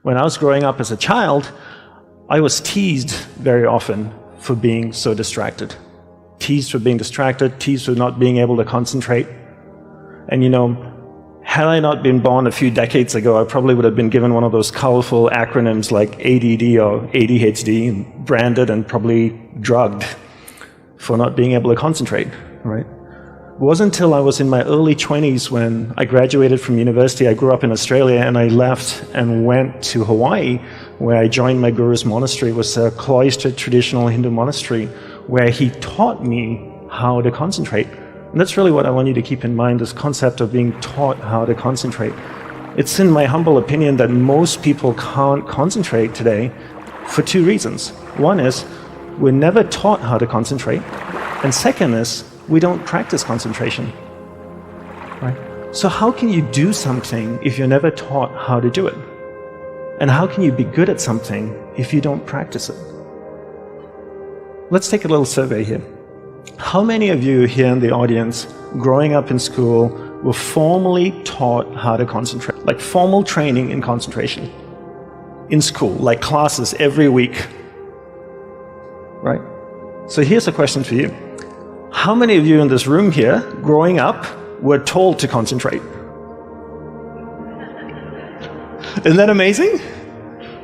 When I was growing up as a child, I was teased very often for being so distracted. Teased for being distracted, teased for not being able to concentrate. And had I not been born a few decades ago, I probably would have been given one of those colorful acronyms like ADD or ADHD, and branded and probably drugged for not being able to concentrate, right? It wasn't until I was in my early 20s when I graduated from university. I grew up in Australia, and I left and went to Hawaii, where I joined my guru's monastery. It was a cloistered traditional Hindu monastery where he taught me how to concentrate. And that's really what I want you to keep in mind, this concept of being taught how to concentrate. It's in my humble opinion that most people can't concentrate today for two reasons. One is we're never taught how to concentrate, and second is we don't practice concentration, right? So how can you do something if you're never taught how to do it? And how can you be good at something if you don't practice it? Let's take a little survey here. How many of you here in the audience, growing up in school, were formally taught how to concentrate? Like formal training in concentration in school, like classes every week, right? So here's a question for you. How many of you in this room here, growing up, were told to concentrate? Isn't that amazing?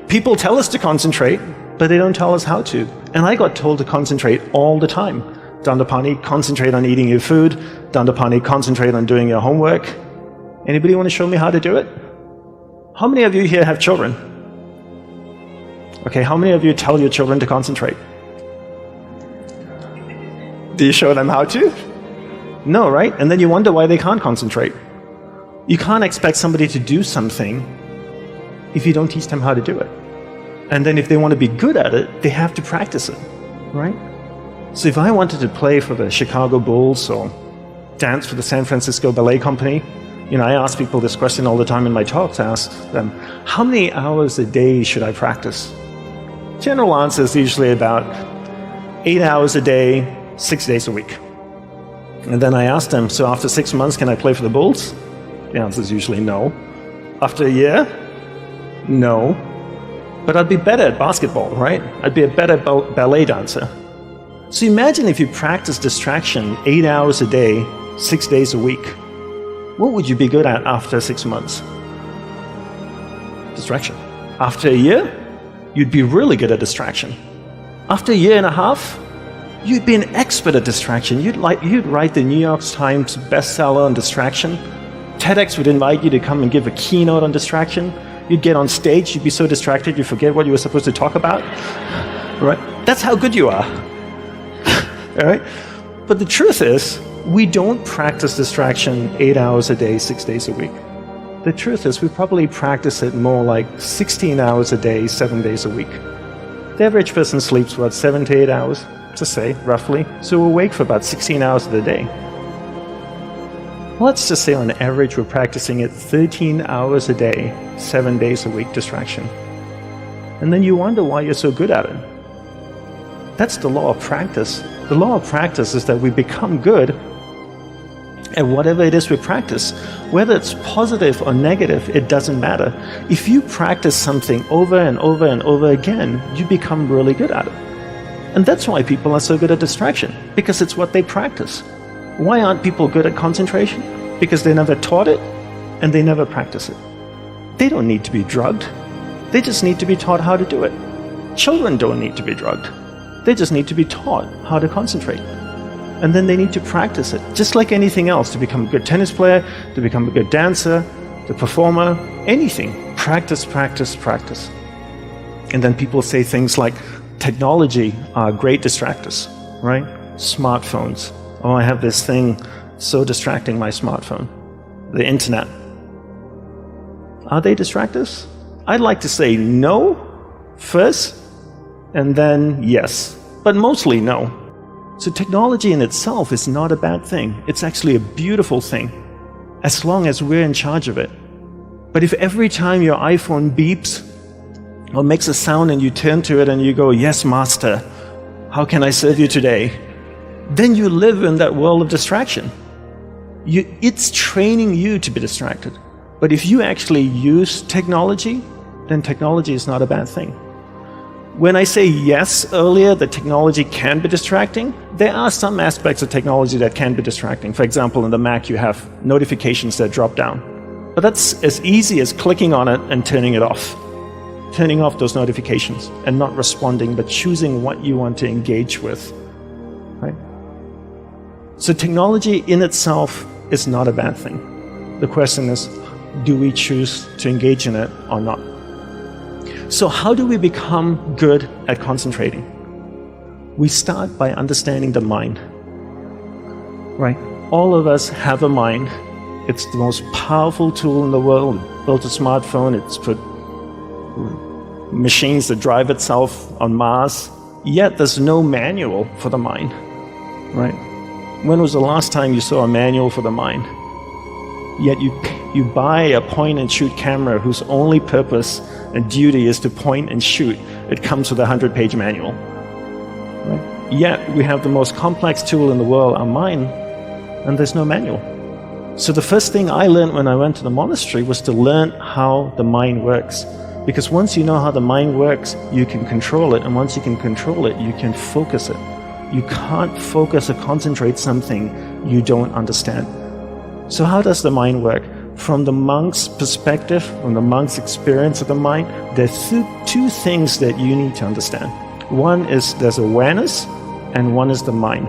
People tell us to concentrate, but they don't tell us how to. And I got told to concentrate all the time. Dandapani, concentrate on eating your food. Dandapani, concentrate on doing your homework. Anybody want to show me how to do it? How many of you here have children? Okay, how many of you tell your children to concentrate? Do you show them how to? No, right? And then you wonder why they can't concentrate. You can't expect somebody to do something if you don't teach them how to do it. And then if they want to be good at it, they have to practice it, right? So if I wanted to play for the Chicago Bulls or dance for the San Francisco Ballet Company, I ask people this question all the time in my talks. I ask them, how many hours a day should I practice? General answer is usually about 8 hours a day, 6 days a week. And then I ask them, so after 6 months, can I play for the Bulls? The answer is usually no. After a year? No. But I'd be better at basketball, right? I'd be a better ballet dancer. So imagine if you practice distraction 8 hours a day, 6 days a week. What would you be good at after 6 months? Distraction. After a year, you'd be really good at distraction. After a year and a half, you'd be an expert at distraction. You'd write the New York Times bestseller on distraction. TEDx would invite you to come and give a keynote on distraction. You'd get on stage, you'd be so distracted, you'd forget what you were supposed to talk about. Right? That's how good you are. All right? But the truth is, we don't practice distraction 8 hours a day, 6 days a week. The truth is, we probably practice it more like 16 hours a day, 7 days a week. The average person sleeps, 7 to 8 hours, to say, roughly. So we're awake for about 16 hours of the day. Let's just say on average, we're practicing it 13 hours a day, 7 days a week, distraction. And then you wonder why you're so good at it. That's the law of practice. The law of practice is that we become good at whatever it is we practice. Whether it's positive or negative, it doesn't matter. If you practice something over and over and over again, you become really good at it. And that's why people are so good at distraction, because it's what they practice. Why aren't people good at concentration? Because they never taught it and they never practice it. They don't need to be drugged. They just need to be taught how to do it. Children don't need to be drugged. They just need to be taught how to concentrate. And then they need to practice it, just like anything else, to become a good tennis player, to become a good dancer, the performer, anything. Practice, practice, practice. And then people say things like, technology are great distractors, right? Smartphones. Oh, I have this thing so distracting, my smartphone. The internet. Are they distractors? I'd like to say no first, and then yes. But mostly no. So technology in itself is not a bad thing. It's actually a beautiful thing, as long as we're in charge of it. But if every time your iPhone beeps or makes a sound and you turn to it and you go, yes, master, how can I serve you today? Then you live in that world of distraction. It's training you to be distracted. But if you actually use technology then technology is not a bad thing. When I say yes earlier, that technology can be distracting, there are some aspects of technology that can be distracting. For example, in the Mac you have notifications that drop down. But that's as easy as clicking on it and turning it off. Turning off those notifications and not responding, but choosing what you want to engage with. Right? So technology in itself is not a bad thing. The question is, do we choose to engage in it or not? So how do we become good at concentrating? We start by understanding the mind. Right? All of us have a mind. It's the most powerful tool in the world. Built a smartphone, it's put machines that drive itself on Mars. Yet there's no manual for the mind. Right? When was the last time you saw a manual for the mind? Yet you buy a point-and-shoot camera whose only purpose and duty is to point and shoot. It comes with a 100-page manual. Right? Yet we have the most complex tool in the world, our mind, and there's no manual. So the first thing I learned when I went to the monastery was to learn how the mind works. Because once you know how the mind works, you can control it, and once you can control it, you can focus it. You can't focus or concentrate something you don't understand. So how does the mind work? From the monk's perspective, from the monk's experience of the mind, there's two things that you need to understand. One is there's awareness, and one is the mind.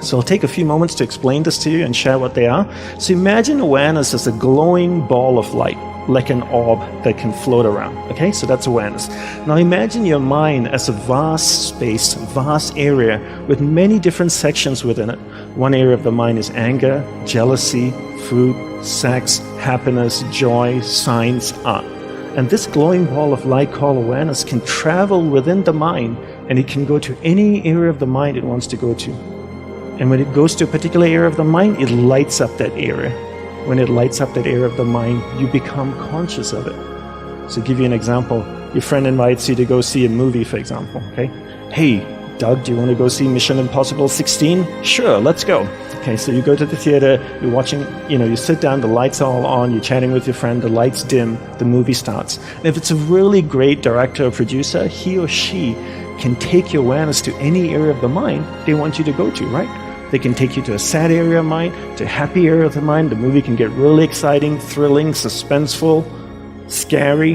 So I'll take a few moments to explain this to you and share what they are. So imagine awareness as a glowing ball of light, like an orb that can float around. Okay, so that's awareness. Now imagine your mind as a vast space, vast area with many different sections within it. One area of the mind is anger, jealousy, food, sex, happiness, joy, science, art. And this glowing ball of light called awareness can travel within the mind, and it can go to any area of the mind it wants to go to. And when it goes to a particular area of the mind, it lights up that area. When it lights up that area of the mind, you become conscious of it. So to give you an example, your friend invites you to go see a movie, for example, okay? Hey, Doug, do you want to go see Mission Impossible 16? Sure, let's go. Okay, so you go to the theater, you're watching, you sit down, the lights are all on, you're chatting with your friend, the lights dim, the movie starts. And if it's a really great director or producer, he or she can take your awareness to any area of the mind they want you to go to, right? They can take you to a sad area of mind, to a happy area of the mind. The movie can get really exciting, thrilling, suspenseful, scary.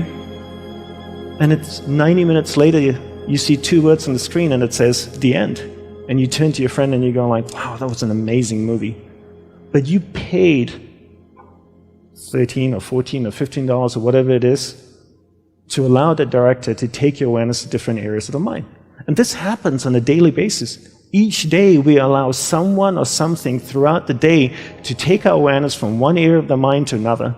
And it's 90 minutes later, you see two words on the screen and it says, the end. And you turn to your friend and you go like, wow, that was an amazing movie. But you paid $13 or $14 or $15 or whatever it is to allow the director to take your awareness to different areas of the mind. And this happens on a daily basis. Each day we allow someone or something throughout the day to take our awareness from one area of the mind to another.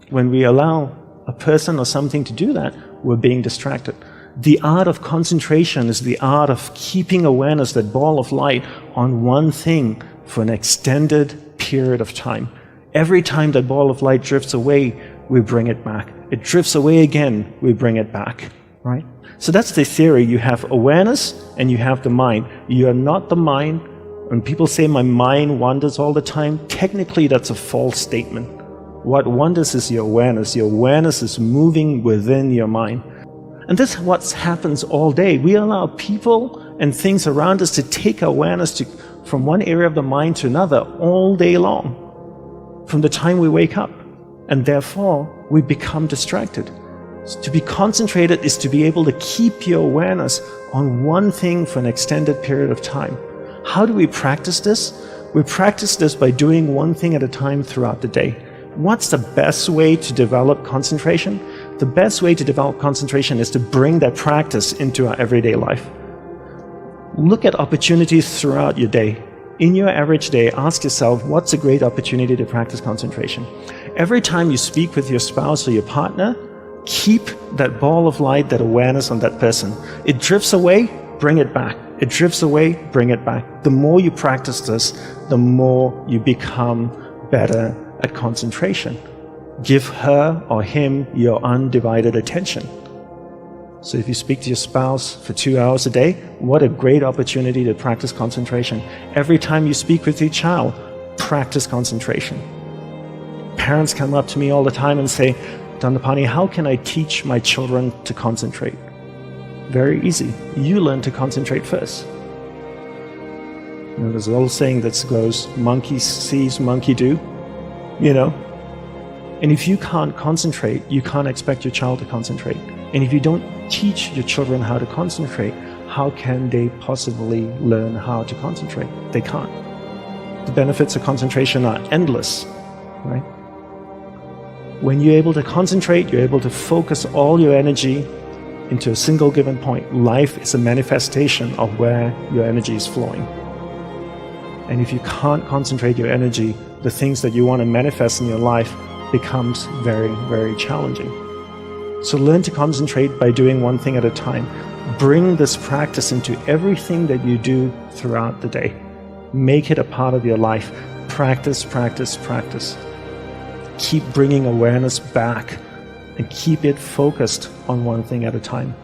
When we allow a person or something to do that, we're being distracted. The art of concentration is the art of keeping awareness, that ball of light, on one thing for an extended period of time. Every time that ball of light drifts away, we bring it back. It drifts away again, we bring it back, right? So that's the theory. You have awareness and you have the mind. You are not the mind. When people say my mind wanders all the time, technically that's a false statement. What wanders is your awareness. Your awareness is moving within your mind. And this is what happens all day. We allow people and things around us to take awareness from one area of the mind to another all day long, from the time we wake up. And therefore, we become distracted. To be concentrated is to be able to keep your awareness on one thing for an extended period of time. How do we practice this? We practice this by doing one thing at a time throughout the day. What's the best way to develop concentration? The best way to develop concentration is to bring that practice into our everyday life. Look at opportunities throughout your day. In your average day, ask yourself, what's a great opportunity to practice concentration? Every time you speak with your spouse or your partner, keep that ball of light, that awareness on that person. It drifts away, bring it back. It drifts away, bring it back. The more you practice this, the more you become better at concentration. Give her or him your undivided attention. So if you speak to your spouse for 2 hours a day, what a great opportunity to practice concentration. Every time you speak with your child, practice concentration. Parents come up to me all the time and say, Dandapani, how can I teach my children to concentrate? Very easy. You learn to concentrate first. There's an old saying that goes, monkey sees, monkey do, And if you can't concentrate, you can't expect your child to concentrate. And if you don't teach your children how to concentrate, how can they possibly learn how to concentrate? They can't. The benefits of concentration are endless, right? When you're able to concentrate, you're able to focus all your energy into a single given point. Life is a manifestation of where your energy is flowing. And if you can't concentrate your energy, the things that you want to manifest in your life becomes very, very challenging. So learn to concentrate by doing one thing at a time. Bring this practice into everything that you do throughout the day. Make it a part of your life. Practice, practice, practice. Keep bringing awareness back and keep it focused on one thing at a time.